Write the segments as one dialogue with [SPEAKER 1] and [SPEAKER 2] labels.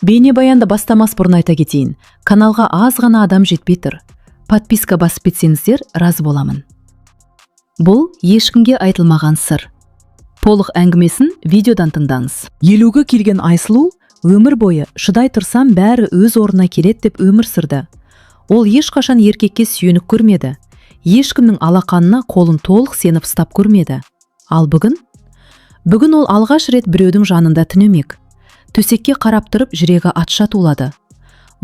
[SPEAKER 1] Бейнебаянды бастамас бұрын айта кетейін. Каналға аз ғана адам жетпей тұр. Подписка басып кетсеңіздер, разы боламын. Бұл ешкімге айтылмаған сыр. Толық әңгімесін видеодан тыңдаңыз. 50-ге келген Айсұлу өмір бойы шыдай тұрсам бәрі өз орнына келеді деп өмір сүрді. Ол ешқашан еркекке сүйеніп көрмеді. Ешкімнің алақанына қолын толық сеніп ұстап көрмеді. Ал бүгін ол алғаш рет біреудің жанында түнемек. Төсекке қарап тұрып жүрегі атша тулады.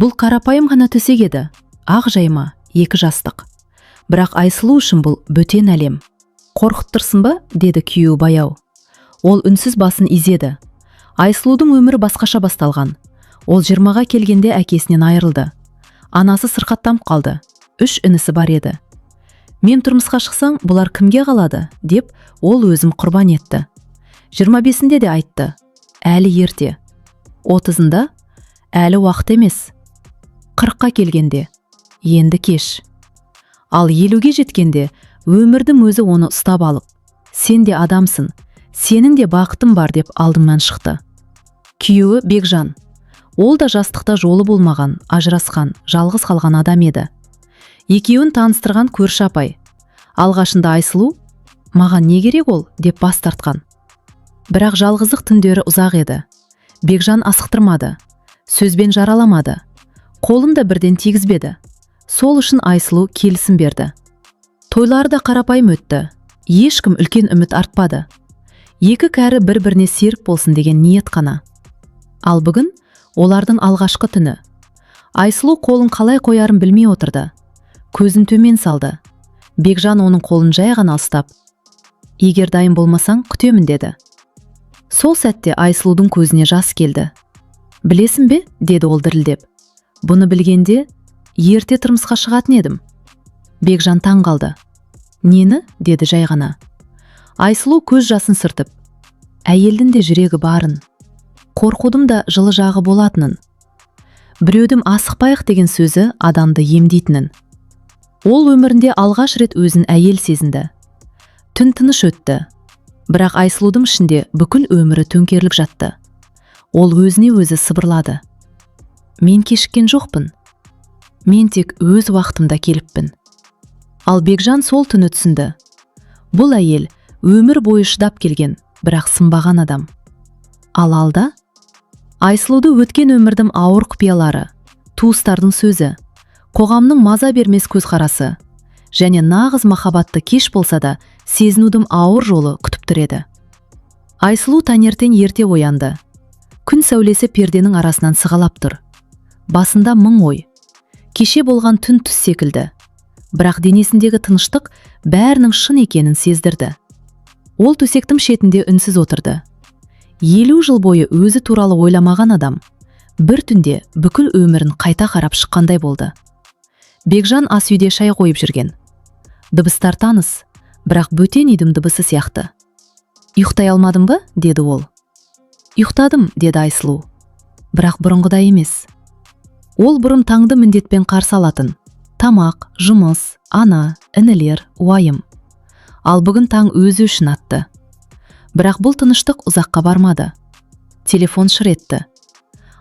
[SPEAKER 1] Бұл қарапайым ғана төсек еді. Ақ жайма, 2 жастық. Бірақ Айсұлу үшін бұл бөтен әлем. Қорқыттырсын ба, деді күйеуі баяу. Ол үнсіз басын изеді. Айсұлудың өмірі басқаша басталған. Ол 20-ға келгенде әкесінен айырылды. Анасы сырқаттанып қалды. 3 інісі бар еді. Мен тұрмысқа шықсаң, бұлар кімге қалады, деп ол өзім құрбан етті. 25-інде де айтты. Әлі ерте. 30-ында әлі уақыт емес. 40-қа келгенде енді кеш. Ал 50-ге жеткенде өмірдің өзі оны ұстап алып, сен де адамсың, сенің де бақытың бар деп алдымнан шықты. Күйеуі Бекжан. Ол да жастықта жолы болмаған, ажырасқан, жалғыз қалған адам еді. Екеуін таныстырған көрші апай. Алғашында Айсұлу, маған не керек ол, деп бас тартқан. Бірақ жалғыздық түндері ұзақ еді. Бекжан асықтырмады, сөзбен жараламады, қолын да бірден тигізбеді. Сол үшін Айсұлу келісім берді. Тойлары да қарапайым өтті. Ешкім үлкен үміт артпады. 2 кәрі бір-біріне серік болсын деген ниет қана. Ал бүгін олардың алғашқы түні. Айсұлу қолын қалай қоярын білмей отырды. Көзін төмен салды. Бекжан оның қолын жай ғана ұстап, егер дайын болмасаң, күтемін деді. Сол сәтте Айсұлудың көзіне жас келді. Білесің бе, деді ол дірілдеп. Бұны білгенде ерте тұрмысқа шығатын едім. Бекжан таң қалды. Нені, деді жай ғана. Айсұлу көз жасын сыртып, әйелдің де жүрегі барын, қорқудым да жылы жағы болатынын, біреудің асықпайық деген сөзі адамды емдейтінін. Ол өмірінде алғаш рет өзін әйел сезінді. Түн тыныш өтті. Бірақ Айсұлудың ішінде бүкіл өмірі төңкеріліп жатты. Ол өзіне өзі сыбырлады. Мен кешіккен жоқпын. Мен тек өз уақытымда келіппін. Ал Бекжан сол түні түсінді. Бұл әйел өмір бойы шыдап келген, бірақ сынбаған адам. Ал алда Айсұлуды өткен өмірдің ауыр құпиялары, туыстардың сөзі, қоғамның маза бермес көзқарасы және нағыз махаббатты кеш болса да сезінудің ауыр жолы күтіп тұр еді. Айсұлу таңертең ерте оянды. Күн сәулесі перденің арасынан сығалап тұр. Басында мың ой. Кеше болған түн түс секілді. Бірақ денесіндегі тыныштық бәрінің шын екенін сездірді. Ол төсектің шетінде үнсіз отырды. 50 жыл бойы өзі туралы ойламаған адам бір түнде бүкіл өмірін қайта қарап шыққандай болды. Бекжан ас үйде шай қойып жүрген. Дыбыстар таныс, бірақ бөтен үйдің дыбысы сияқты. Ұйықтай алмадың ба, деді ол. Ұйықтадым, деді Айсұлу. Бірақ бұрынғыдай емес. Ол бұрын таңды міндетпен қарсы алатын. Тамақ, жұмыс, ана, інілер, уайым. Ал бүгін таң өзі үшін атты. Бірақ бұл тыныштық ұзаққа бармады. Телефон шыр етті.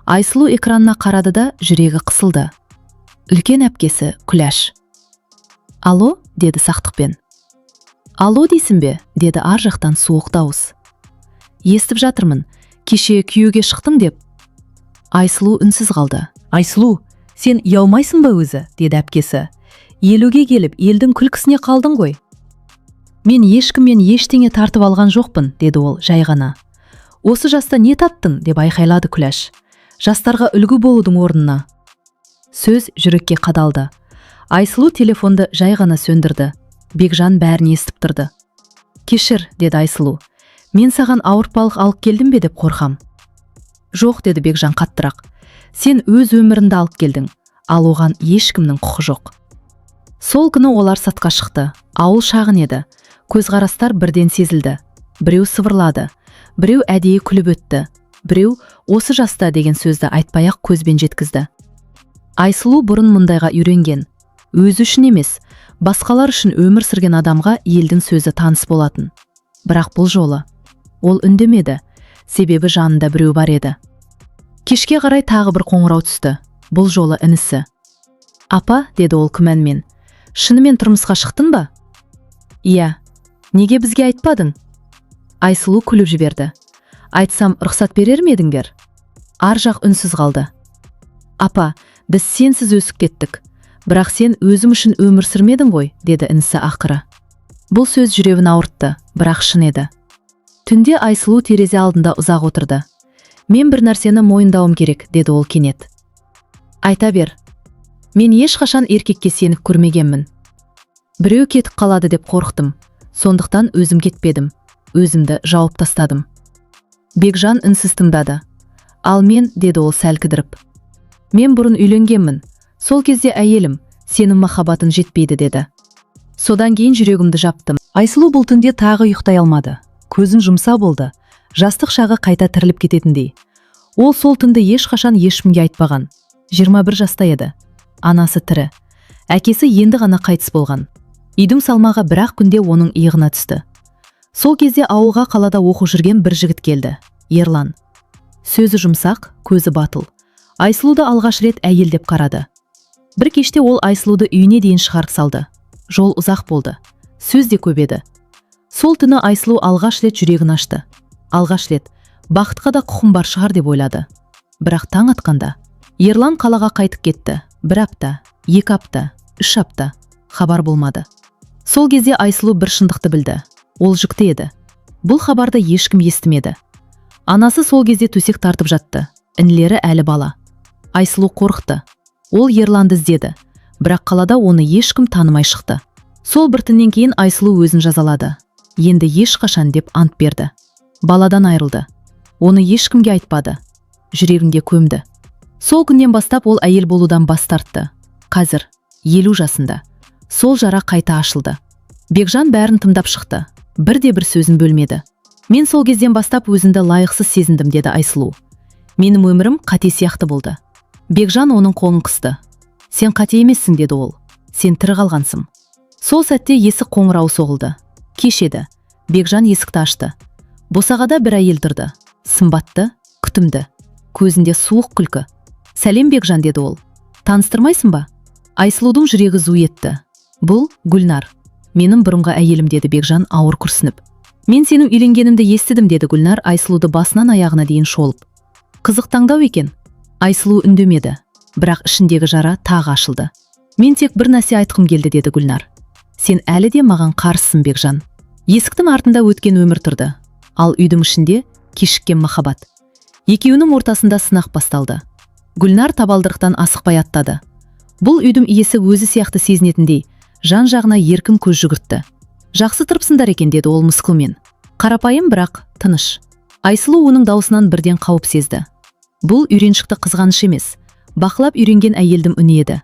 [SPEAKER 1] Айсұлу экранына қарады да жүрегі қысылды. Үлкен әпкесі Күләш. Алло, деді сақтықпен. Алло дейсің бе, деді ар жақтан суық дауыс. Естіп жатырмын, кеше күйеуге шықтың деп. Айсұлу үнсіз қалды. Айсұлу, сен ұялмайсың ба өзі, деді әпкесі. 50-ге келіп, елдің күлкісіне қалдың ғой. Мен ешкіммен ештеңе тартып алған жоқпын, деді ол жай ғана. Осы жаста не таттың, деп айқайлады Күләш. Жастарға үлгі болудың орнына. Сөз жүрекке қадалды. Айсұлу телефонды жай ғана сөндірді. Бекжан бәрін естіп тұрды. Кешір, деді Айсұлу. Мен саған ауыртпалық алып келдім бе деп қорқам. Жоқ, деді Бекжан қаттырақ. Сен өз өміріңді алып келдің, ал оған ешкімнің құқы жоқ. Сол күні олар сатқа шықты. Ауыл шағын еді. Көзқарастар бірден сезілді. Біреу сыбырлады, біреу әдейі күліп өтті, біреу осы жаста деген сөзді айтпай-ақ көзбен жеткізді. Айсұлу бұрын мұндайға үйренген. Өзі үшін емес, басқалар үшін өмір сүрген адамға елдің сөзі таныс болатын. Бірақ бұл жолы ол үндемеді, себебі жанында біреу бар еді. Кешке қарай тағы бір қоңырау түсті. Бұл жолы інісі. Апа, деді ол күмәнмен, шынымен тұрмысқа шықтың ба? Иә. Неге бізге айтпадың? Айсұлу күліп жіберді. Айтсам, рұқсат берер ме едіңдер? Ар жақ үнсіз қалды. Апа, біз сенсіз өсіп кеттік. Бірақ сен өзің үшін өмір сүрмедің ғой, деді інісі ақыры. Бұл сөз жүрегін ауыртты, бірақ шын еді. Түнде Айсұлу терезе алдында ұзақ отырды. Мен бір нәрсені мойындауым керек, деді ол кенет. Айта бер. Мен ешқашан еркекке сеніп көрмегенмін. Біреу кетіп қалады деп қорықтым. Сондықтан өзім кетпедім. Өзімді жауып тастадым. Бекжан үнсіз тыңдады. Ал мен, деді ол сәл кідіріп. Мен бұрын үйленгенмін. Сол кезде әйелім, сенің махаббатың жетпейді, деді. Содан кейін жүрегімді жаптым. Айсұлу бұл түнде тағы ұйықтай алмады. Көзін жұмса болды. Жастық шағы қайта тіріліп кететіндей. Ол сол түнді ешқашан ешкімге айтпаған. 21 жаста еді. Анасы тірі. Әкесі енді ғана қайтыс болған. Үйдің салмағы бір-ақ күнде оның иығына түсті. Сол кезде ауылға қалада оқып жүрген бір жігіт келді. Ерлан. Сөзі жұмсақ, көзі батыл. Айсұлуды алғаш рет әйел деп қарады. Бір кеште ол Айсұлуды үйіне дейін шығарып салды. Жол ұзақ болды. Сөз де көп еді. Сол түні Айсұлу алғаш рет жүрегін ашты. Алғаш рет бақытқа да құқым бар шығар деп ойлады. Бірақ таң атқанда Ерлан қалаға қайтып кетті. 1 апта, 2 апта, 3 апта. Хабар болмады. Сол кезде Айсұлу бір шындықты білді. Ол жүкті еді. Бұл хабарды ешкім естімеді. Анасы сол кезде төсек тартып жатты. Інілері әлі бала. Айсұлу қорықты. Ол Ерланды іздеді. Бірақ қалада оны ешкім танымай шықты. Сол бір түннен кейін Айсұлу өзін жазалады. Енді ешқашан деп ант берді. Баладан айырылды. Оны ешкімге айтпады. Жүрегінде көмді. Сол күннен бастап ол әйел болудан бас тартты. Қазір 50 жасында. Сол жара қайта ашылды. Бекжан бәрін тыңдап шықты. Бірде-бір сөзін бөлмеді. Мен сол кезден бастап өзімді лайықсыз сезіндім, деді Айсұлу. Менің өмірім қате сияқты болды. Бекжан оның қолын қысты. Сен қате емессің, деді ол. Сен тірі қалғансың. Сол сәтте есік қоңырауы соғылды. Кеш еді. Бекжан есікті ашты. Босағада бір әйел тұрды. Сымбатты, күтімді. Көзінде суық күлкі. Сәлем, Бекжан, деді ол. Таныстырмайсың ба? Айсұлудың жүрегі зу етті. Бұл Гүлнар. Менің бұрынғы әйелім, деді Бекжан ауыр күрсініп. Мен сенің үйленгеніңді естідім, деді Гүлнар Айсұлуды басынан аяғына дейін шолып. Қызық таңдау екен. Айсұлу үндемеді. Бірақ ішіндегі жара тағы ашылды. Мен тек бір нәрсе айтқым келді, деді Гүлнар. Сен әлі де маған қарсысың, Бекжан. Есіктің артында өткен өмір тұрды. Ал үйдің ішінде кешіккен махаббат. Екеуінің ортасында сынақ басталды. Гүлнар табалдырықтан асықпай аттады. Бұл үйдің иесі өзі сияқты сезінетіндей, жан жағына еркін көз жүгіртті. Жақсы тұрыпсыңдар екен, деді ол мысқылмен. Қарапайым, бірақ тыныш. Айсұлу оның даусынан бірден қауіп сезді. Бұл үйреншікті қызғаныш емес, бақылап үйренген әйелдің үні еді.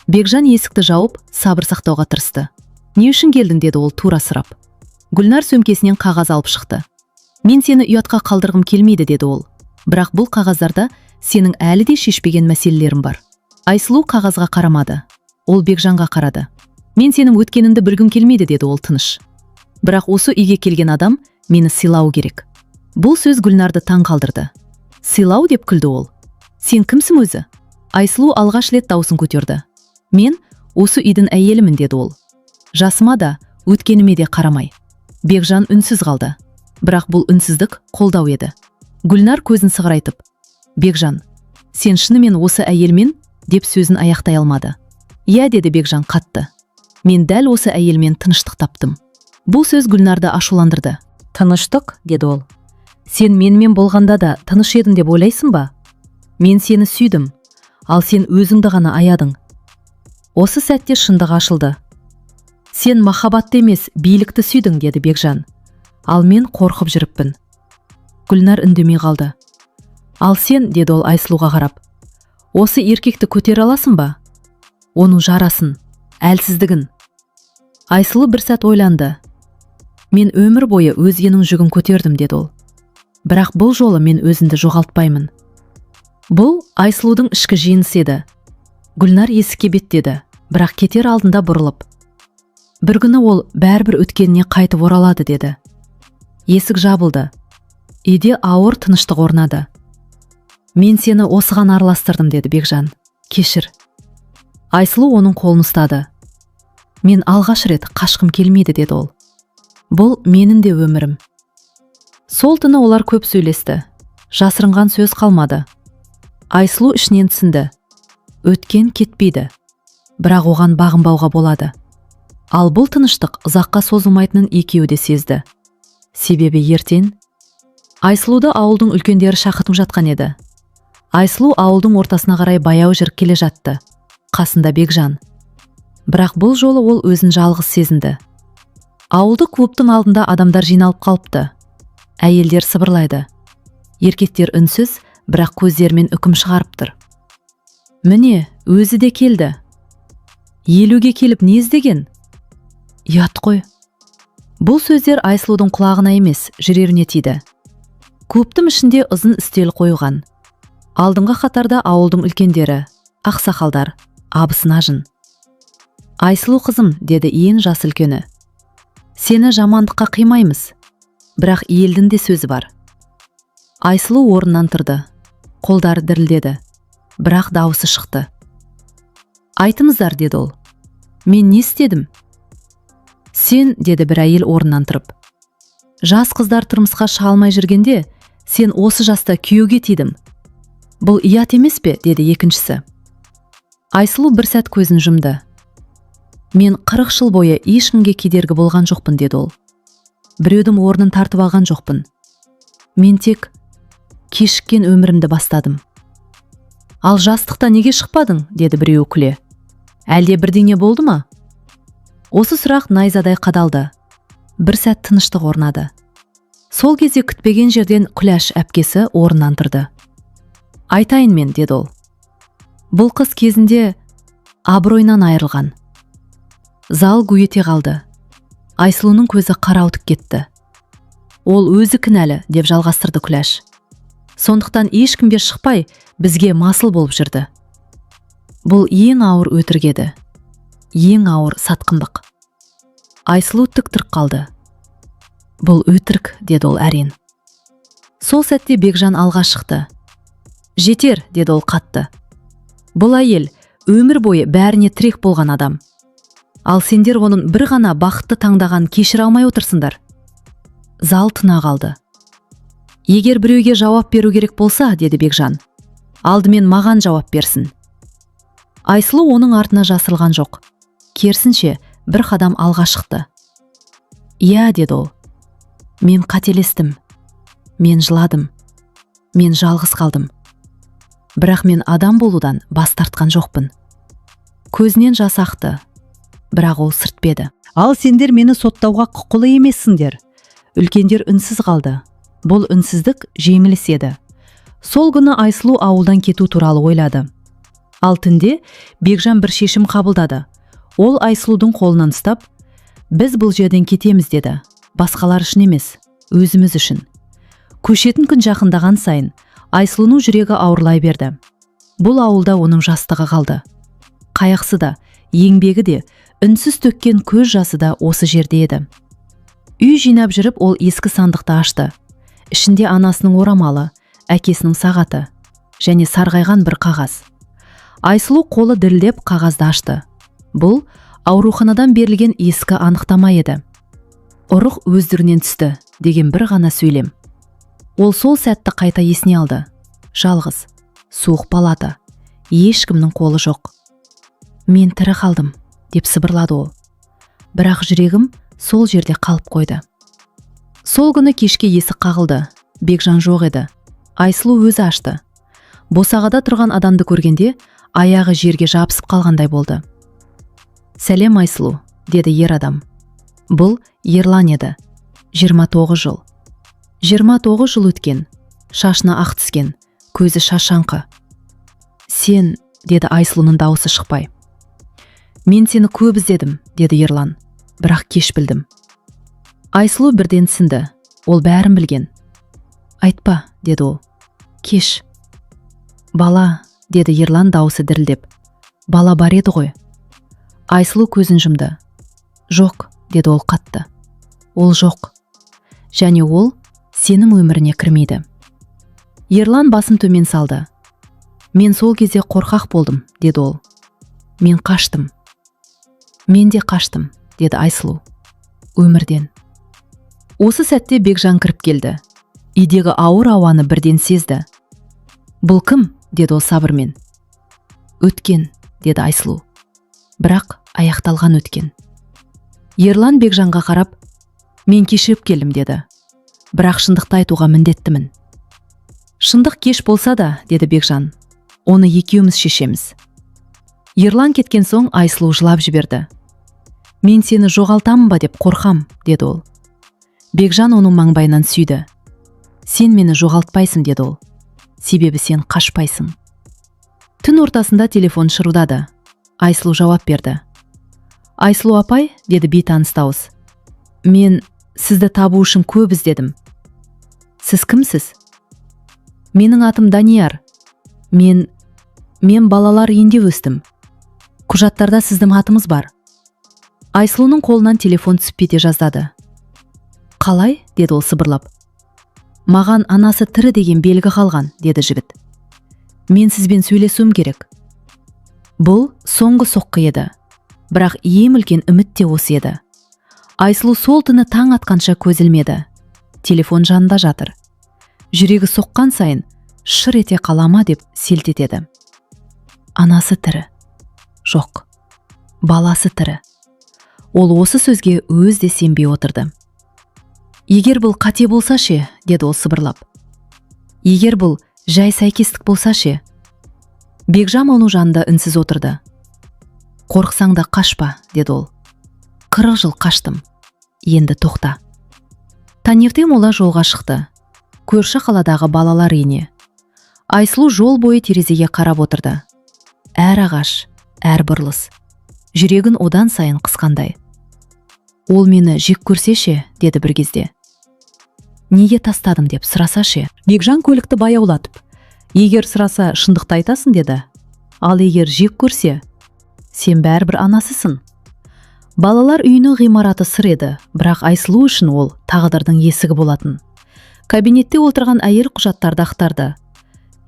[SPEAKER 1] Бекжан есікті жауып, сабыр сақтауға тырысты. Не үшін келдің, деді ол тура сұрап. Гүлнар сөмкесінен қағаз алып шықты. Мен сені ұятқа қалдырғым келмейді, деді ол. Бірақ бұл қағаздарда сенің әлі де шешпеген мәселелерің бар. Айсұлу қағазға қарамады. Ол Бекжанға қарады. Мен сенің өткеніңді білгім келмейді, деді ол тыныш. Бірақ осы үйге келген адам мені сыйлау керек. Бұл сөз Гүлнарды таң қалдырды. Сыйлау, деп күлді ол. Сен кімсің өзі? Айсұлу алғаш рет даусын көтерді. Мен осы үйдің әйелімін, деді ол. Жасыма да, өткеніме де қарамай. Бекжан үнсіз қалды. Бірақ бұл үнсіздік қолдау еді. Гүлнар көзін сығырайтып. Бекжан, сен шынымен осы әйелмен, деп сөзін аяқтай алмады. Иә, деді Бекжан қатты. Мен дәл осы әйелмен тыныштық таптым. Бұл сөз Гүлнарды ашуландырды. Тыныштық, деді ол. Сен менімен болғанда да тыныш едің деп ойлайсың ба? Мен сені сүйдім, ал сен өзіңді ғана аядың. Осы сәтте шындық ашылды. Сен махаббатты емес, билікті сүйдің, деді Бекжан. Ал мен қорқып жүріппін. Гүлнар үндемей қалды. Ал сен, деді ол Айсұлуға қарап. Осы еркекті көтере аласың ба? Оның жарасын, әлсіздігін. Айсұлу бір сәт ойланды. Мен өмір бойы өзгенің жүгін көтердім, деді ол. Бірақ бұл жолы мен өзімді жоғалтпаймын. Бұл Айсұлудың ішкі жеңісі еді. Гүлнар есікке беттеді, бірақ кетер алдында бұрылып. Бір күні ол бәрібір өткеніне қайтып оралады, деді. Есік жабылды. Үйде ауыр тыныштық орнады. Мен сені осыған араластырдым, деді Бекжан. Кешір. Айсұлу оның қолын ұстады. Мен алғаш рет қашқым келмейді, деді ол. Бұл менің де өмірім. Сол түні олар көп сөйлесті. Жасырынған сөз қалмады. Айсұлу ішінен түсінді. Өткен кетпейді. Бірақ оған бағынбауға болады. Ал бұл тыныштық ұзаққа созылмайтынын екеуі де сезді. Себебі ертең Айсұлуды ауылдың үлкендері шақыртып жатқан еді. Айсұлу ауылдың ортасына қарай баяу жүріп келе жатты. Қасында Бекжан. Бірақ бұл жолы ол өзін жалғыз сезінді. Ауылдық клубтың алдында адамдар жиналып қалыпты. Әйелдер сыбырлайды. Еркектер үнсіз, бірақ көздерімен үкім шығарып тұр. Міне, өзі де келді. 50-ге келіп не іздеген? Ят қой. Бұл сөздер Айсұлудың құлағына емес, жүрегіне тиді. Клубтың ішінде ұзын үстел қойылған. Алдыңғы қатарда ауылдың үлкендері, ақсақалдар, абысын ажын. Айсұлу қызым, деді ең жас үлкені. Сені жамандыққа қимаймыз. Бірақ елдің де сөзі бар. Айсұлу орнынан тұрды. Қолдары дірілдеді. Бірақ дауысы шықты. Айтыңыздар, деді ол. Мен не істедім? Сен, деді бір әйел орнынан тұрып. Жас қыздар тұрмысқа шыға алмай жүргенде, сен осы жаста күйеуге тидім. Бұл ұят емес пе, деді екіншісі. Айсұлу бір сәт көзін жұмды. Мен 40 жыл бойы ешкімге кедергі болған жоқпын, деді ол. Біреудің орнын тартып алған жоқпын. Мен тек кешіккен өмірімді бастадым. Ал жастықта неге шықпадың, деді біреу күле. Әлде бірдеңе болды ма? Осы сұрақ найзадай қадалды. Бір сәт тыныштық орнады. Сол кезде күтпеген жерден Күләш әпкесі орнынан тұрды. Айтайын мен, деді ол. Бұл қыз кезінде абыройынан айырылған. Зал гу ете қалды. Айсұлуның көзі қарауытып кетті. Ол өзі кінәлі, деп жалғастырды Күләш. Сондықтан ешкімге шықпай, бізге масыл болып жүрді. Бұл ең ауыр өтірік еді. Ең ауыр сатқындық. Айсұлу тік тұрып қалды. Бұл өтірік, деді ол әрең. Сол сәтте Бекжан алға шықты. Жетер, деді ол қатты. Бұл әйел өмір бойы бәріне тірек болған адам. Ал сендер оның бір ғана бақытты таңдаған кешіре алмай отырсыңдар. Зал тына қалды. Егер біреуге жауап беру керек болса, деді Бекжан, алдымен маған жауап берсін. Айсұлу оның артына жасырылған жоқ. Керісінше бір қадам алға шықты. Иә, деді ол. Мен қателестім. Мен жыладым. Мен жалғыз қалдым. Бірақ мен адам болудан бас тартқан жоқпын. Көзінен жас ақты. Бірақ ол сыртпеді. Ал сендер мені соттауға құқылы емессіңдер. Үлкендер үнсіз қалды. Бұл үнсіздік жеңіліс еді. Сол күні Айсұлу ауылдан кету туралы ойлады. Ал түнде Бекжан бір шешім қабылдады. Ол Айсұлудың қолынан ұстап, біз бұл жерден кетеміз, деді. Басқалар үшін емес, өзіміз үшін. Көшетін күн жақындаған сайын Айсұлуның жүрегі ауырлай берді. Бұл ауылда оның жастығы қалды. Қайғысы да, еңбегі де, үнсіз төккен көз жасы да осы жерде еді. Үй жинап жүріп, ол ескі сандықты ашты. Ішінде анасының орамалы, әкесінің сағаты және сарғайған бір қағаз. Айсұлу қолы дірілдеп қағазды ашты. Бұл ауруханадан берілген ескі анықтама еді. Ұрық өздігінен түсті деген бір ғана сөйлем. Ол сол сәтті қайта есіне алды. Жалғыз, суық палата, ешкімнің қолы жоқ. Мен тірі қалдым, деп сыбырлады ол. Бірақ жүрегім сол жерде қалып қойды. Сол күні кешке есік қағылды. Бекжан жоқ еді. Айсұлу өзі ашты. Босағада тұрған адамды көргенде аяғы жерге жабысып қалғандай болды. Сәлем Айсұлу, деді ер адам. Бұл Ерлан еді. 29 жыл. 29 жыл өткен. Шашына ақ түскен, көзі шашаңқы. Сен, деді Айсұлуның дауысы шықпай. Мен сені көп іздедім, деді Ерлан. Бірақ кеш білдім. Айсұлу бірден түсінді. Ол бәрін білген. Айтпа, деді ол. Кеш. Бала, деді Ерлан дауысы дірілдеп. Бала бар еді ғой. Айсұлу көзін жұмды. Жоқ, деді ол қатты. Ол жоқ. Және ол сенің өміріне кірмейді. Ерлан басын төмен салды. Мен сол кезде қорқақ болдым, деді ол. Мен қаштым. Мен де қаштым, деді Айсұлу. Өмірден. Осы сәтте Бекжан кіріп келді. Үйдегі ауыр ауаны бірден сезді. Бұл кім? Деді ол сабырмен. Өткен, деді Айсұлу. Бірақ аяқталған өткен. Ерлан Бекжанға қарап, мен кешіріп келдім, деді. Бірақ шындықты айтуға міндеттімін. Шындық кеш болса да, деді Бекжан, оны екеуміз шешеміз. Ерлан кеткен соң Айсұлу жылап жіберді. Мен сені жоғалтамын ба деп қорқам, деді ол. Бекжан оның маңбайынан сүйді. Сен мені жоғалтпайсың, деді ол. Себебі сен қашпайсың. Түн ортасында телефон шырылдады. Айсұлу жауап берді. Айсұлу апай, деді бейтаныс дауыс. Мен сізді табу үшін көп іздедім. Сіз кімсіз? Менің атым Данияр. Мен балалар үйінде өстім. Құжаттарда сіздің атыңыз бар. Айсұлуның қолынан телефон түсіп кете жаздады. Қалай? Деді ол сыбырлап. Маған анасы тірі деген белгі қалған, деді жігіт. Мен сізбен сөйлесуім керек. Бұл соңғы соққы еді. Бірақ ең үлкен үміт те осы еді. Айсұлу сол түні таң атқанша көз ілмеді. Телефон жанында жатыр. Жүрегі соққан сайын шыр ете қалама деп селт етеді. Анасы тірі. Жоқ. Баласы тірі. Ол осы сөзге өз де сенбей отырды. Егер бұл қате болса ше, деді ол сыбырлап. Егер бұл жай сәйкестік болса ше. Бекжан оның жанында үнсіз отырды. Қорқсаң да қашпа, деді ол. 40 жыл қаштым. Енді тоқта. Таңертең олар жолға шықты. Көрші қаладағы балалар үйіне. Айсұлу жол бойы терезеге қарап отырды. Әр ағаш, әр бұрылыс. Жүрегін одан сайын қысқандай. Ол мені жек көрсе ше, деді бір кезде. Неге тастадың деп сұраса ше. Бекжан көлікті баяулатып. Егер сұраса шындықты айтасың, деді. Ал егер жек көрсе, сен бәрібір анасысың. Балалар үйінің ғимараты сыр еді, бірақ Айсұлу үшін ол тағдырдың есігі болатын. Кабинетте отырған әйел құжаттарды ақтарды.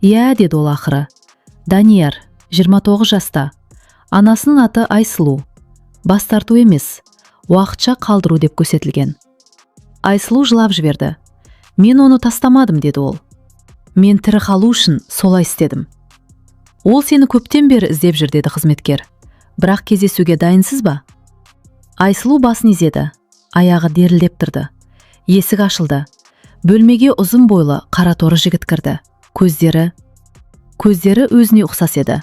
[SPEAKER 1] Иә, деді ол ақыры. Данияр, 29 жаста. Анасының аты Айсұлу. Бас тарту емес, уақытша қалдыру деп көрсетілген. Айсұлу жылап жіберді. Мен оны тастамадым, деді ол. Мен тірі қалу үшін солай істедім. Ол сені көптен бері іздеп жүр, деді қызметкер. Бірақ кездесуге дайынсыз ба? Айсұлу басын изеді. Аяғы дерілдеп тұрды. Есік ашылды. Бөлмеге ұзын бойлы қара торы жігіт кірді. Көздері өзіне ұқсас еді.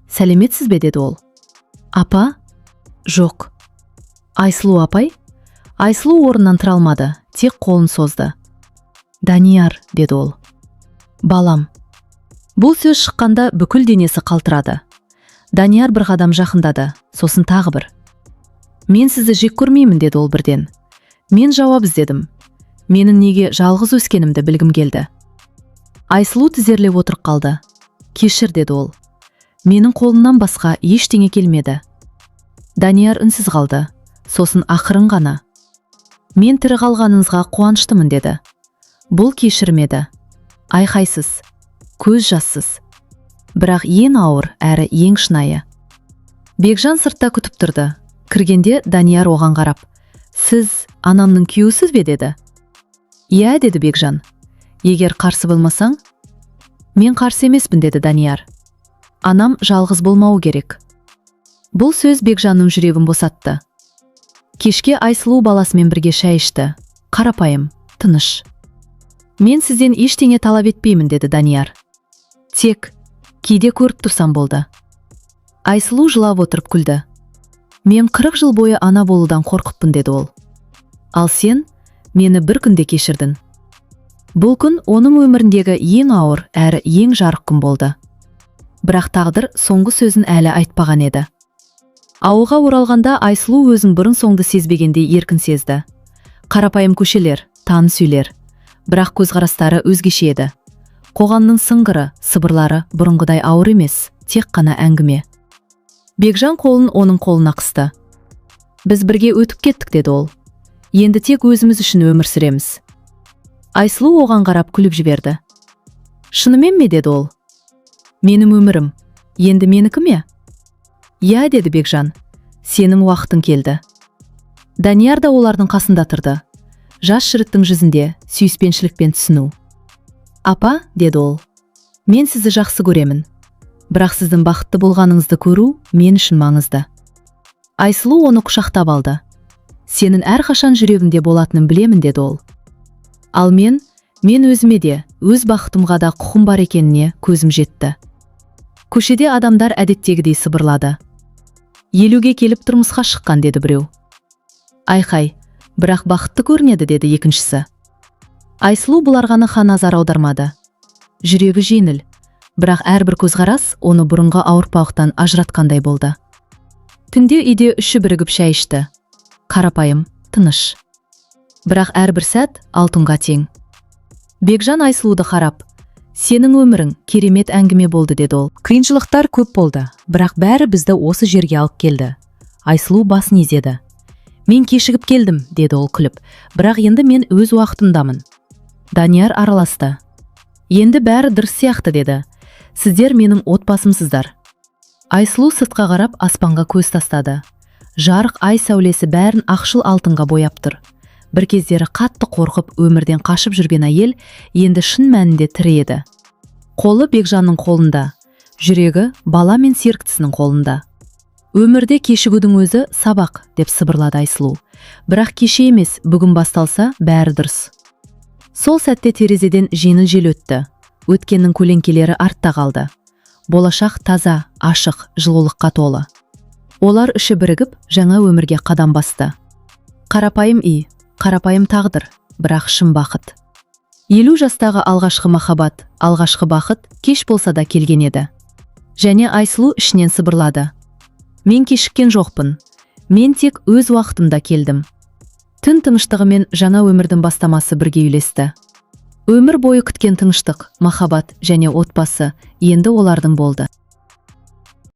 [SPEAKER 1] Сәлеметсіз бе, деді ол. Апа? Жоқ. Айсұлу апай? Айсұлу орнынан тұра алмады, тек қолын созды. Данияр, деді ол. Балам. Бұл сөз шыққанда бүкіл денесі қалтырады. Данияр бір қадам жақындады, сосын тағы бір. Мен сізді жек көрмеймін, деді ол бірден. Мен жауап іздедім. Менің неге жалғыз өскенімді білгім келді. Айсұлу тізерлеп отырып қалды. Кешір, деді ол. Менің қолымнан басқа ештеңе келмеді. Данияр үнсіз қалды. Сосын ақырын ғана. Мен тірі қалғаныңызға қуаныштымын, деді. Бұл кешірмеді. Айқайсыз, көз жассыз. Бірақ ең ауыр әрі ең шынайы. Бекжан сыртта күтіп тұрды. Кіргенде Данияр оған қарап. Сіз анамның күйеусіз бе, деді. Иә, деді Бекжан. Егер қарсы болмасаң? Мен қарсы емеспін, деді Данияр. Анам жалғыз болмауы керек. Бұл сөз Бекжанның жүрегін босатты. Кешке Айсұлу баласымен бірге шай ішті. Қарапайым, тыныш. Мен сізден ештеңе талап етпеймін, деді Данияр. Тек кейде көріп тұрсам болды. Айсұлу жылап отырып күлді. Мен 40 жыл бойы ана болудан қорқыппын, деді ол. Ал сен мені бір күнде кешірдің. Бұл күн оның өміріндегі ең ауыр әрі ең жарық күн болды. Бірақ тағдыр соңғы сөзін әлі айтпаған еді. Ауылға оралғанда Айсұлу өзін бұрын соңды сезбегендей еркін сезді. Қарапайым көшелер, таныс үйлер. Бірақ көзқарастары өзгеше еді. Қоғамның сыңғыры, сыбырлары бұрынғыдай ауыр емес, тек қана әңгіме. Бекжан қолын оның қолына қысты. Біз бірге өтіп кеттік, деді ол. Енді тек өзіміз үшін өмір сүреміз. Айсұлу оған қарап күліп жіберді. Шынымен ме, деді ол. Менің өмірім, енді менікі ме? Я, деді Бекжан, сенің уақытың келді. Данияр да олардың қасында тұрды. Жас жігіттің жүзінде сүйіспеншілікпен түсіну. Апа, деді ол, мен сізді жақсы көремін. Бірақ сіздің бақытты болғаныңызды көру мен үшін маңызды. Айсұлу оны құшақтап алды. Сенің әрқашан жүрегіңде болатынын білемін, деді ол. Ал мен өзіме де, өз бақытымға да құқым бар екеніне көзім жетті. Көшеде адамдар әдеттегідей сыбырлады. 50-ге келіп тұрмысқа шыққан, деді біреу. Айқай, бірақ бақытты көрінеді, деді екіншісі. Айсұлу бұларға назар аудармады. Жүрегі жеңіл, бірақ әрбір көзқарас оны бұрынғы ауыртпалықтан ажыратқандай болды. Түнде үйде үші бірігіп шай ішті. Қарапайым, тыныш. Бірақ әрбір сәт алтынға тең. Бекжан Айсұлуды қарап, сенің өмірің керемет әңгіме болды, деді ол. Қиыншылықтар көп болды, бірақ бәрі бізді осы жерге алып келді. Айсұлу басын изеді. Мен кешігіп келдім, деді ол күліп, бірақ енді мен өз уақытымдамын. Данияр араласты. Енді бәрі дұрыс сияқты, деді. Сіздер менің отбасымсыздар. Айсұлу сыртқа қарап аспанға көз тастады. Жарық ай сәулесі бәрін ақшыл алтынға бояп тұр. Бір кездері қатты қорқып өмірден қашып жүрген әйел енді шын мәнінде тірі еді. Қолы Бекжанның қолында, жүрегі бала мен серіктісінің қолында. Өмірде кешігудің өзі сабақ, деп сыбырлады Айсұлу. Бірақ кеше емес, бүгін басталса бәрі дұрыс. Сол сәтте терезеден жеңіл жел өтті. Өткеннің көлеңкелері артта қалды. Болашақ таза, ашық, жылулыққа толы. Олар үші бірігіп, жаңа өмірге қадам басты. Қарапайым үй, қарапайым тағдыр, бірақ шын бақыт. 50 жастағы алғашқы махаббат, алғашқы бақыт кеш болса да келген еді. Және Айсұлу ішінен сыбырлады. Мен кешіккен жоқпын. Мен тек өз уақытымда келдім. Түн тыныштығы мен жаңа өмірдің бастамасы бірге үйлесті. Өмір бойы күткен тыныштық, махаббат және отбасы енді олардың болды.